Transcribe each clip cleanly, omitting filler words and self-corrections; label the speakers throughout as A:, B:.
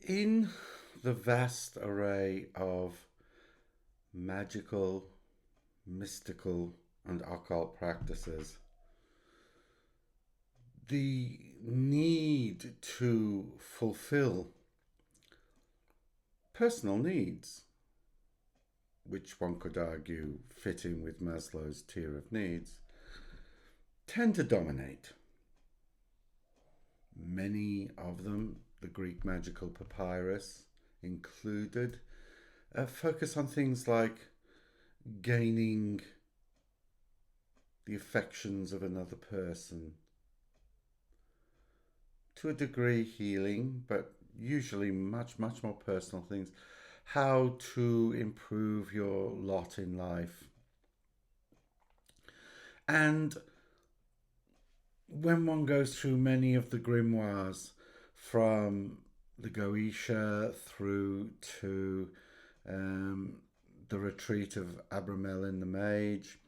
A: In the vast array of magical, mystical, and occult practices, the need to fulfill personal needs, which one could argue fit in with Maslow's tier of needs, tend to dominate. Many of them, the Greek magical papyrus included, focus on things like gaining the affections of another person, to a degree healing, but usually much, much more personal things. How to improve your lot in life. And when one goes through many of the grimoires, from the Goetia through to um, the retreat of Abramelin the Mage,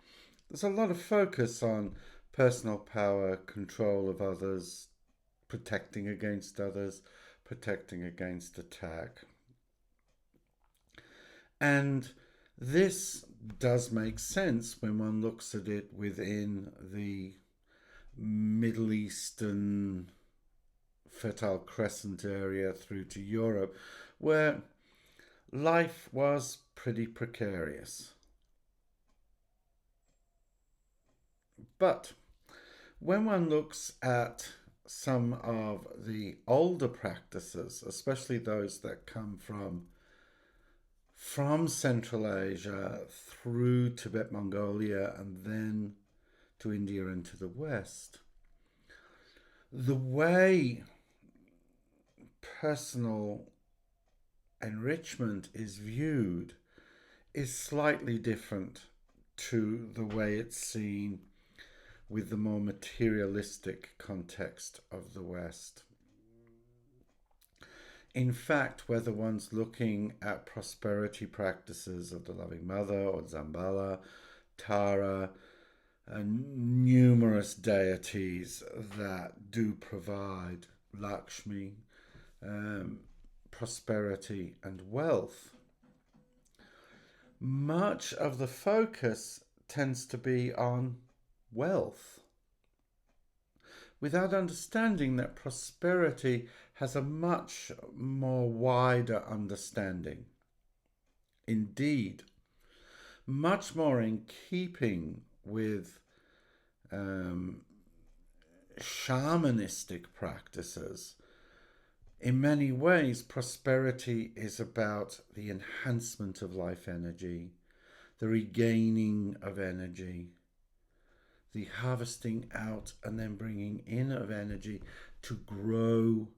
A: there's a lot of focus on personal power, control of others, protecting against others, protecting against attack. And this does make sense when one looks at it within the Middle Eastern Fertile Crescent area through to Europe, where life was pretty precarious. But when one looks at some of the older practices, especially those that come from Central Asia through Tibet, Mongolia, and then to India and to the West, the way personal enrichment is viewed is slightly different to the way it's seen with the more materialistic context of the West. In fact, whether one's looking at prosperity practices of the Loving Mother or Zambala, Tara, and numerous deities that do provide Lakshmi, prosperity, and wealth, much of the focus tends to be on wealth, without understanding that prosperity has a much more wider understanding. Indeed, much more in keeping with shamanistic practices. In many ways, prosperity is about the enhancement of life energy, the regaining of energy, the harvesting out and then bringing in of energy to grow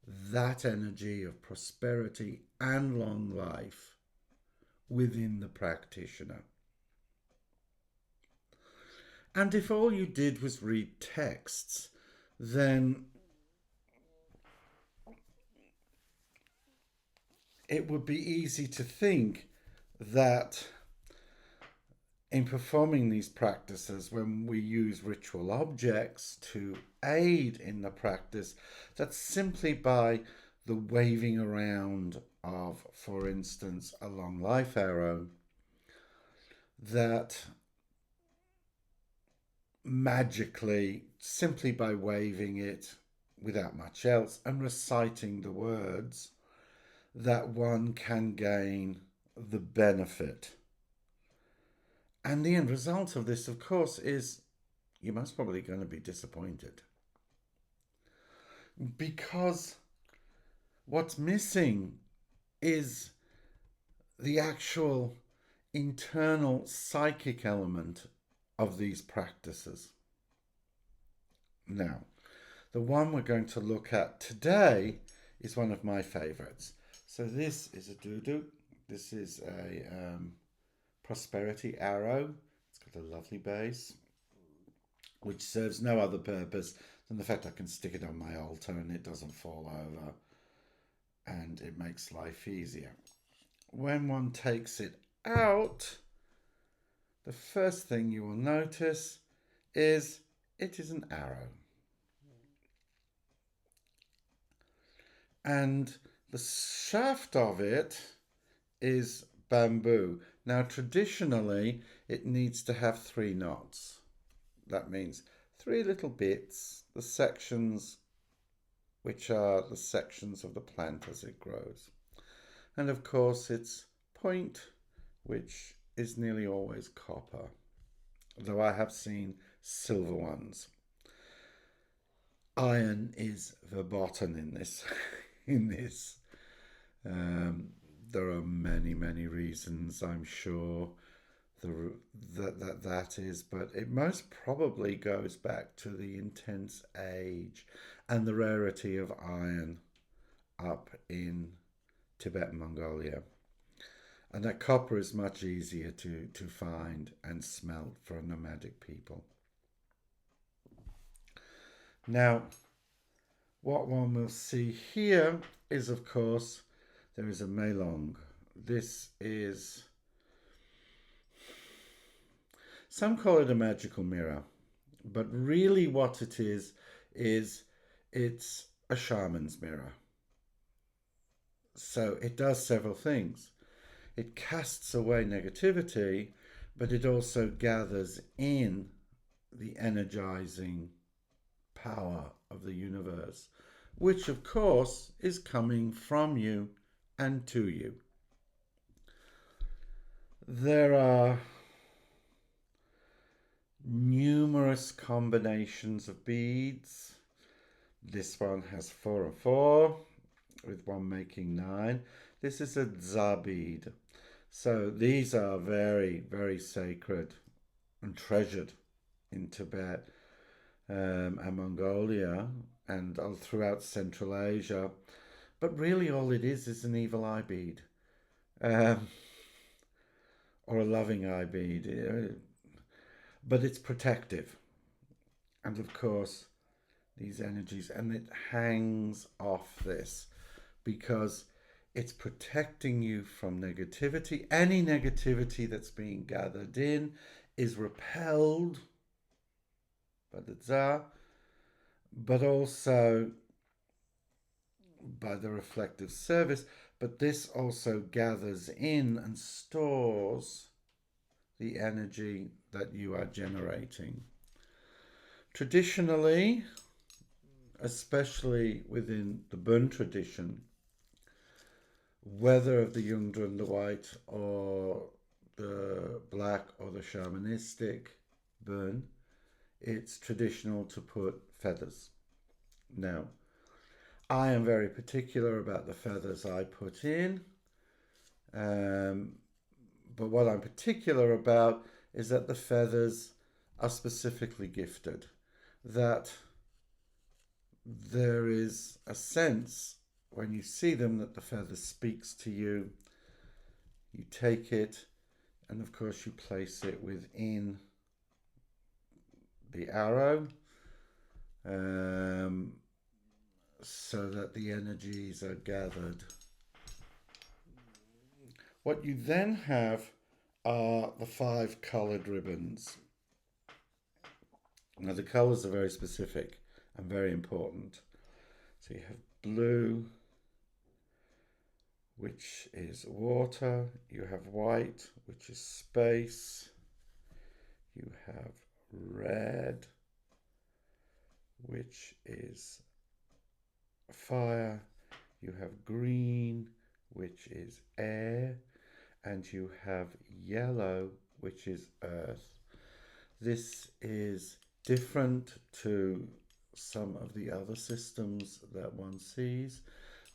A: that energy of prosperity and long life within the practitioner. And if all you did was read texts, then it would be easy to think that in performing these practices, when we use ritual objects to aid in the practice, that simply by the waving around of, for instance, a long life arrow, that magically, simply by waving it without much else and reciting the words, that one can gain the benefit. And the end result of this, of course, is you're most probably going to be disappointed. Because what's missing is the actual internal psychic element of these practices. Now, the one we're going to look at today is one of my favorites. So this is a doodoo. This is a prosperity arrow. It's got a lovely base, which serves no other purpose than the fact I can stick it on my altar and it doesn't fall over, and it makes life easier. When one takes it out, the first thing you will notice is it is an arrow. And The shaft of it is bamboo. Now, traditionally, it needs to have 3 knots. That means 3 little bits, the sections which are the sections of the plant as it grows. And of course, its point, which is nearly always copper, though I have seen silver ones. Iron is verboten in this. in this. There are many, many reasons, I'm sure, that is, but it most probably goes back to the intense age and the rarity of iron up in Tibet and Mongolia. And that copper is much easier to find and smelt for a nomadic people. Now, what one will see here is, of course, there is a melong. This is, some call it a magical mirror, but really what it is it's a shaman's mirror. So it does several things. It casts away negativity, but it also gathers in the energizing power of the universe, which of course is coming from you and to you. There are numerous combinations of beads. This one has 4 and 4, with one making 9. This is a Dza bead. So these are very, very sacred and treasured in Tibet and Mongolia and all throughout Central Asia. But really all it is an evil eye bead. Or a loving eye bead. But it's protective. And of course, these energies, and it hangs off this because it's protecting you from negativity. Any negativity that's being gathered in is repelled by the Dza, but also by the reflective service. But this also gathers in and stores the energy that you are generating. Traditionally, especially within the Bön tradition, whether of the Yungdrun, the white, or the black, or the shamanistic Bön, it's traditional to put feathers. Now, I am very particular about the feathers I put in, but what I'm particular about is that the feathers are specifically gifted, that there is a sense when you see them that the feather speaks to you. You take it, and of course you place it within the arrow, so that the energies are gathered. What you then have are the 5 coloured ribbons. Now the colours are very specific and very important. So you have blue, which is water. You have white, which is space. You have red, which is fire. You have green, which is air. And you have yellow, which is earth. This is different to some of the other systems that one sees,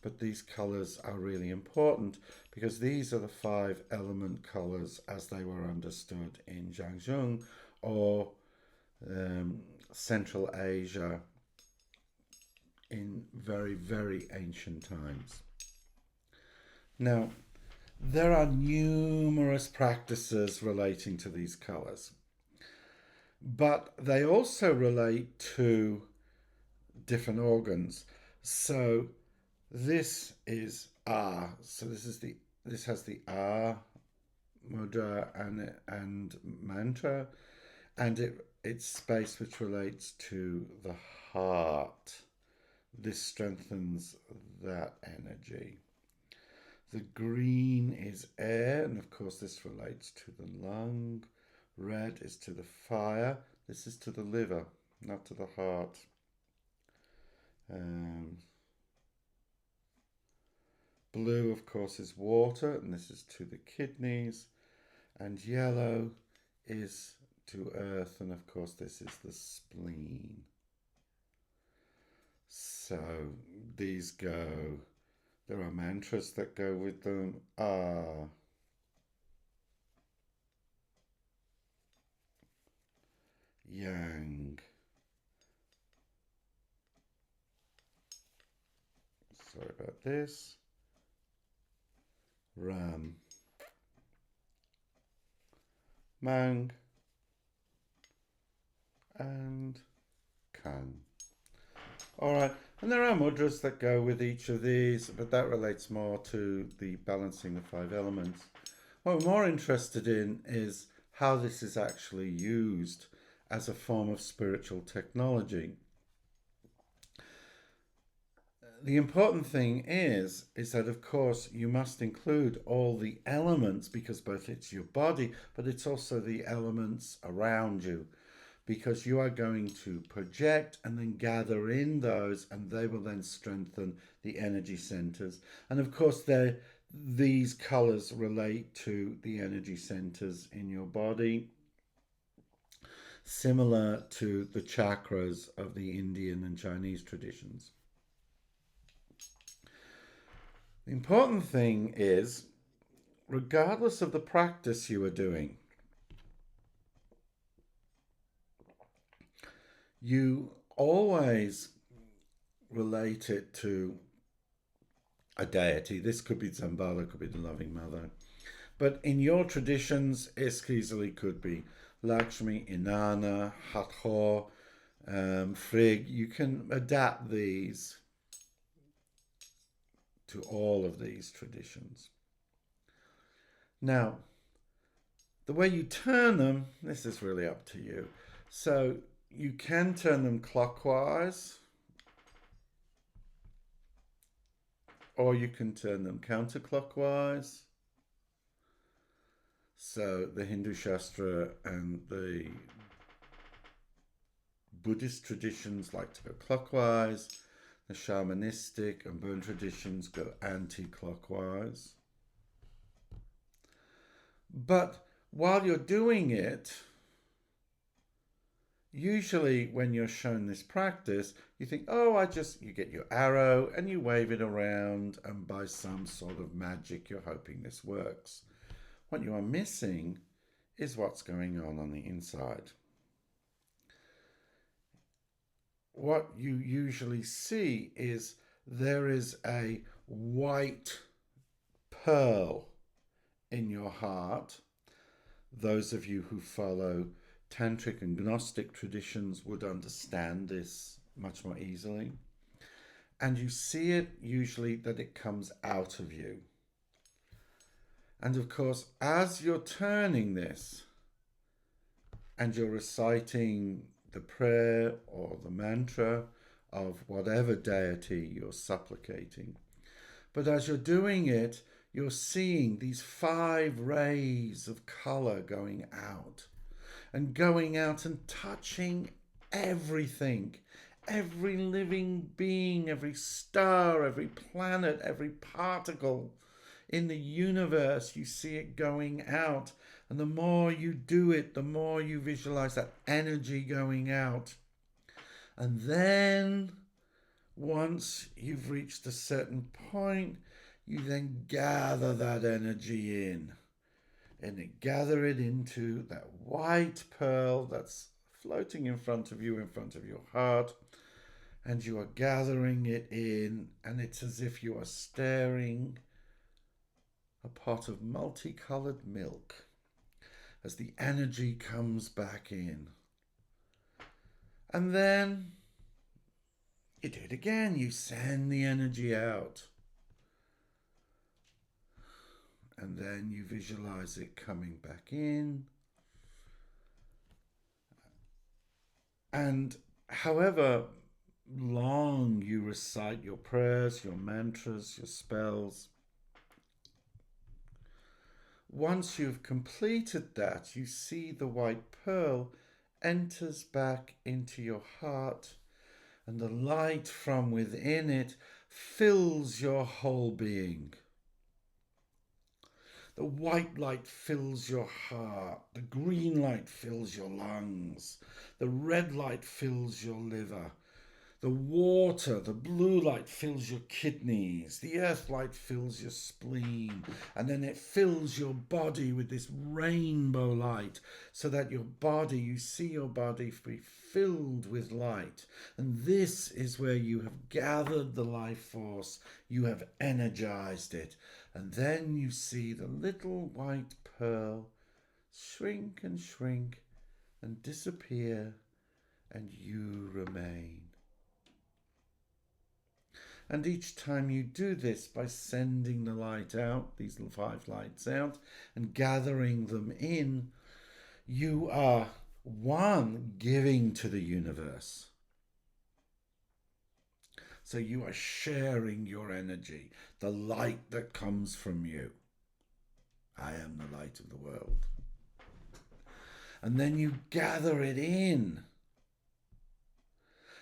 A: but these colors are really important because these are the 5 element colors as they were understood in Zhangzhung or Central Asia in very, very ancient times. Now, there are numerous practices relating to these colors, but they also relate to different organs. So this is R. So this has the R mudra and mantra, and it's space which relates to the heart. This strengthens that energy. The green is air, and of course this relates to the lung. Red is to the fire. This is to the liver, not to the heart. Um, Blue, of course, is water, and this is to the kidneys. And yellow is to earth, and of course, this is the spleen. So these go, there are mantras that go with them. Yang. Sorry about this. Ram. Mang. And Kang. All right, and there are mudras that go with each of these, but that relates more to the balancing the five elements. What we're more interested in is how this is actually used as a form of spiritual technology. The important thing is that of course you must include all the elements, because both it's your body, but it's also the elements around you, because you are going to project and then gather in those, and they will then strengthen the energy centers. And of course, these colors relate to the energy centers in your body, similar to the chakras of the Indian and Chinese traditions. The important thing is, regardless of the practice you are doing, you always relate it to a deity. This could be Zambala, could be the loving mother. But in your traditions, it easily could be Lakshmi, Inanna, Hathor, Frigg. You can adapt these to all of these traditions. Now, the way you turn them, this is really up to you. So you can turn them clockwise, or you can turn them counterclockwise. So the Hindu Shastra and the Buddhist traditions like to go clockwise. The shamanistic and Burn traditions go anti-clockwise. But while you're doing it, usually when you're shown this practice, you think, oh, you get your arrow and you wave it around, and by some sort of magic, you're hoping this works. What you are missing is what's going on the inside. What you usually see is there is a white pearl in your heart. Those of you who follow Tantric and Gnostic traditions would understand this much more easily. And you see it usually that it comes out of you. And of course, as you're turning this and you're reciting the prayer or the mantra of whatever deity you're supplicating, but as you're doing it, you're seeing these 5 rays of color going out and touching everything, every living being, every star, every planet, every particle in the universe. You see it going out. And the more you do it, the more you visualize that energy going out. And then once you've reached a certain point, you then gather that energy in. And gather it into that white pearl that's floating in front of you, in front of your heart. And you are gathering it in, and it's as if you are staring a pot of multicolored milk as the energy comes back in. And then you do it again. You send the energy out. And then you visualize it coming back in. And however long you recite your prayers, your mantras, your spells, once you've completed that, you see the white pearl enters back into your heart, and the light from within it fills your whole being. The white light fills your heart, the green light fills your lungs, the red light fills your liver, the water, the blue light fills your kidneys, the earth light fills your spleen, and then it fills your body with this rainbow light, so that your body, you see your body be filled with light. And this is where you have gathered the life force, you have energized it, and then you see the little white pearl shrink and disappear, and you remain. And each time you do this by sending the light out, these 5 lights out, and gathering them in, you are, one, giving to the universe. So you are sharing your energy, the light that comes from you. I am the light of the world. And then you gather it in.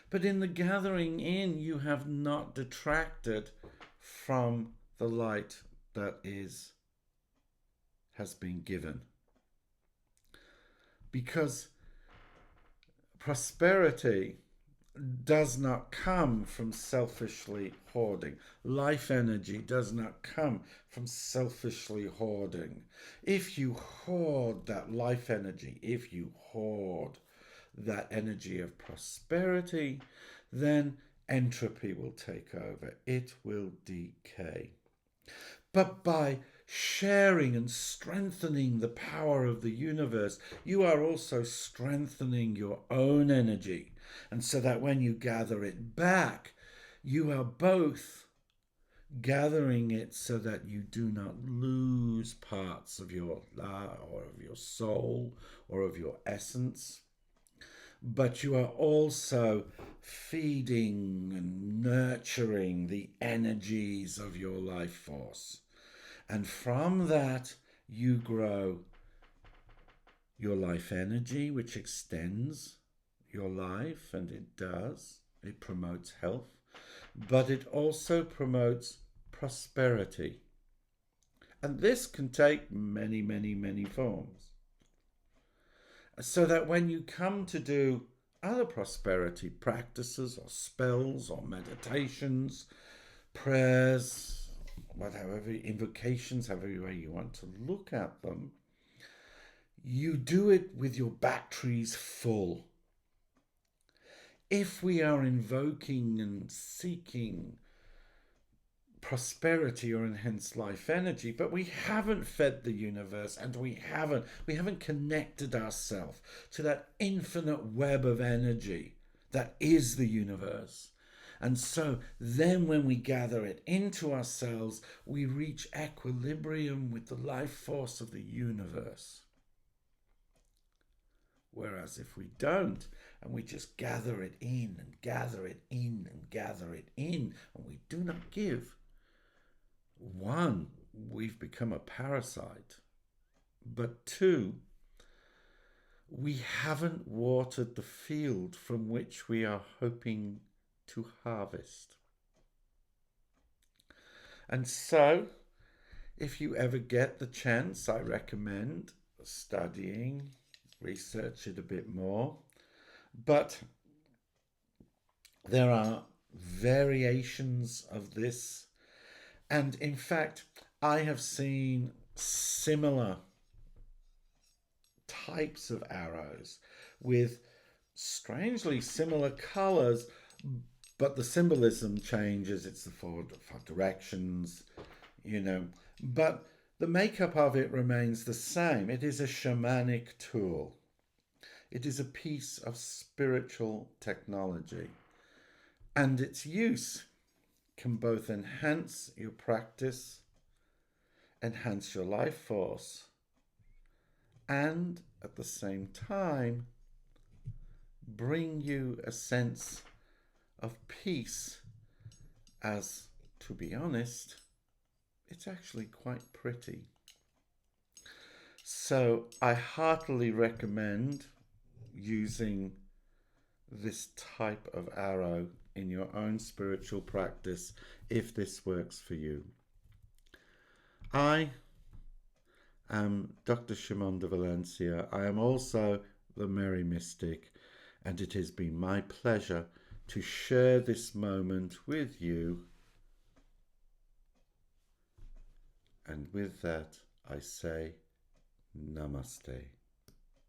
A: But in the gathering in, you have not detracted from the light that has been given. Because prosperity does not come from selfishly hoarding. Life energy does not come from selfishly hoarding. If you hoard that life energy, if you hoard that energy of prosperity, then entropy will take over. It will decay. But by sharing and strengthening the power of the universe, you are also strengthening your own energy. And so that when you gather it back, you are both gathering it so that you do not lose parts of your life or of your soul or of your essence. But you are also feeding and nurturing the energies of your life force. And from that, you grow your life energy, which extends your life, and it does. It promotes health, but it also promotes prosperity. And this can take many, many, many forms. So that when you come to do other prosperity practices or spells or meditations, prayers, whatever, invocations, however way you want to look at them, you do it with your batteries full. If we are invoking and seeking prosperity or enhanced life energy, but we haven't fed the universe, and we haven't connected ourselves to that infinite web of energy that is the universe. And so then when we gather it into ourselves, we reach equilibrium with the life force of the universe. Whereas if we don't, and we just gather it in and gather it in and gather it in, and we do not give, one, we've become a parasite. But two, we haven't watered the field from which we are hoping to harvest. And so, if you ever get the chance, I recommend studying, research it a bit more. But there are variations of this. And in fact, I have seen similar types of arrows with strangely similar colors, but the symbolism changes. It's the four directions, but the makeup of it remains the same. It is a shamanic tool. It is a piece of spiritual technology, and its use can both enhance your practice, enhance your life force, and at the same time bring you a sense of peace, as, to be honest, it's actually quite pretty. So I heartily recommend using this type of arrow in your own spiritual practice if this works for you. I am Dr. Shimon de Valencia. I am also the Merry Mystic, and it has been my pleasure to share this moment with you. And with that, I say Namaste.